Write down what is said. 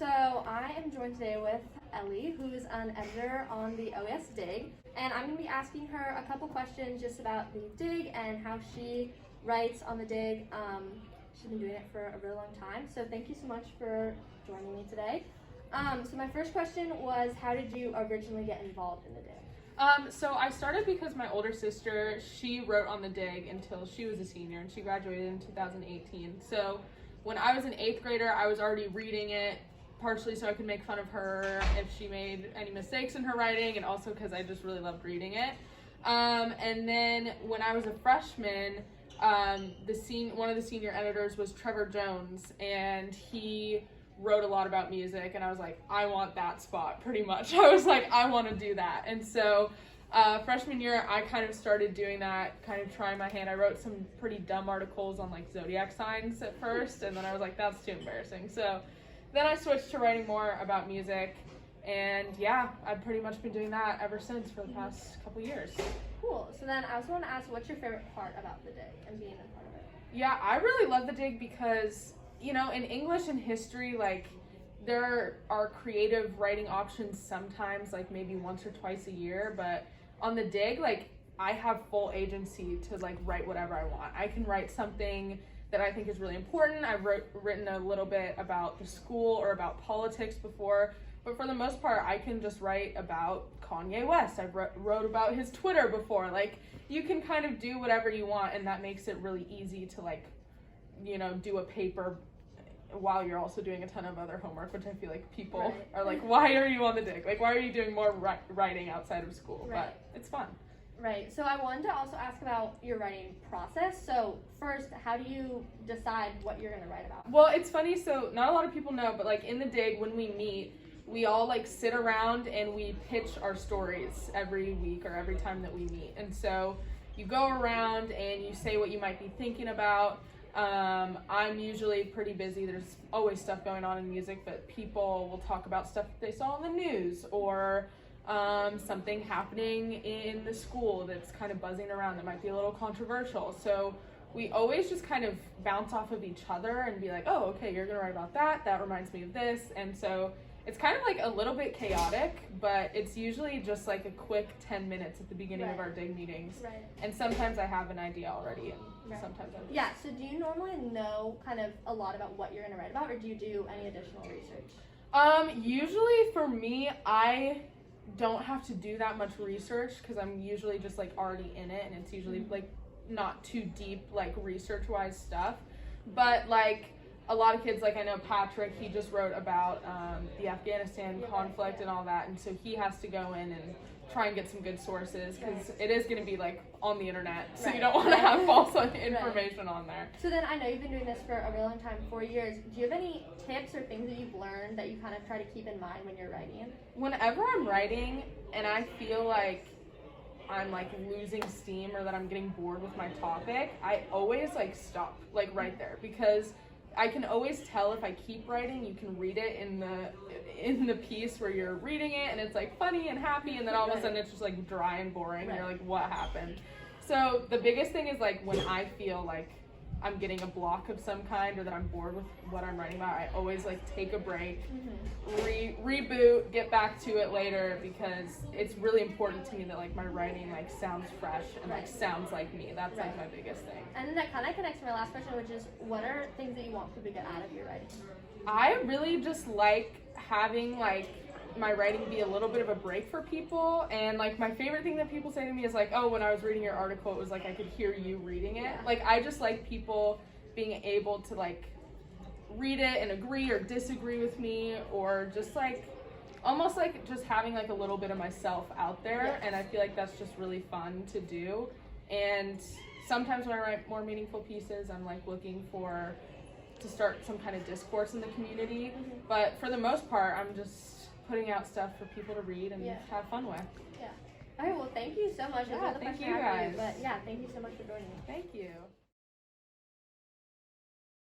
So I am joined today with Ellie, who is an editor on the OES Dig, and I'm going to be asking her a couple questions just about the Dig and how she writes on the Dig. She's been doing it for a really long time, so thank you so much for joining me today. So my first question was, how did you originally get involved in the Dig? So I started because my older sister, she wrote on the Dig until she was a senior, and she graduated in 2018. So when I was an 8th grader, I was already reading it, partially so I could make fun of her if she made any mistakes in her writing, and also because I just really loved reading it. And then when I was a freshman, one of the senior editors was Trevor Jones, and he wrote a lot about music, and I was like, I want that spot, pretty much. I was like, I want to do that. And so freshman year, I kind of started doing that, kind of trying my hand. I wrote some pretty dumb articles on like zodiac signs at first, and then I was like, that's too embarrassing. So then I switched to writing more about music, and yeah, I've pretty much been doing that ever since for the past couple years. Cool. So then I also want to ask, what's your favorite part about the Dig and being a part of it? Yeah, I really love the Dig because, you know, in English and history, like, there are creative writing options sometimes, like maybe once or twice a year, but on the Dig, like, I have full agency to like write whatever I want. I can write something that I think is really important. I've written a little bit about the school or about politics before, but for the most part, I can just write about Kanye West. I've wrote about his Twitter before. Like, you can kind of do whatever you want, and that makes it really easy to, like, you know, do a paper while you're also doing a ton of other homework, which I feel like people are like, why are you on the Dig? Like, why are you doing more writing outside of school? Right. But it's fun. Right. So I wanted to also ask about your writing process. So first, how do you decide what you're going to write about? Well, it's funny. So not a lot of people know, but like in the Dig, when we meet, we all like sit around and we pitch our stories every week or every time that we meet. And so you go around and you say what you might be thinking about. I'm usually pretty busy. There's always stuff going on in music, but people will talk about stuff that they saw in the news or something happening in the school that's kind of buzzing around that might be a little controversial. So we always just kind of bounce off of each other and be like, oh, okay, you're gonna write about that. That reminds me of this. And so it's kind of like a little bit chaotic, but it's usually just like a quick 10 minutes at the beginning of our Dig meetings. Right. And sometimes I have an idea already, and sometimes I don't. Yeah, so do you normally know kind of a lot about what you're going to write about, or do you do any additional research? Usually for me, I don't have to do that much research because I'm usually just like already in it, and it's usually like not too deep like research-wise stuff. But like a lot of kids, like I know Patrick, he just wrote about the Afghanistan conflict and all that, and so he has to go in and try and get some good sources because it is going to be like on the internet, so you don't want to have false information on there. So then I know you've been doing this for a really long time, 4 years. Do you have any tips or things that you've learned that you kind of try to keep in mind when you're writing? Whenever I'm writing and I feel like I'm like losing steam or that I'm getting bored with my topic, I always like stop like right there, because I can always tell if I keep writing. You can read it in the piece where you're reading it and it's like funny and happy, and then all of a sudden it's just like dry and boring and you're like, what happened? So the biggest thing is like when I feel like I'm getting a block of some kind or that I'm bored with what I'm writing about, I always like take a break, reboot, get back to it later, because it's really important to me that like my writing like sounds fresh and like sounds like me. That's like my biggest thing. And then that kind of connects to my last question, which is, what are things that you want people to get out of your writing? I really just like having like my writing be a little bit of a break for people, and like my favorite thing that people say to me is like, oh, when I was reading your article, it was like I could hear you reading it. Like, I just like people being able to like read it and agree or disagree with me, or just like almost like just having like a little bit of myself out there. And I feel like that's just really fun to do. And sometimes when I write more meaningful pieces, I'm like looking to start some kind of discourse in the community. But for the most part, I'm just putting out stuff for people to read and have fun with. Yeah. Okay, well, thank you so much. Yeah, thank you guys. But yeah, thank you so much for joining me. Thank you.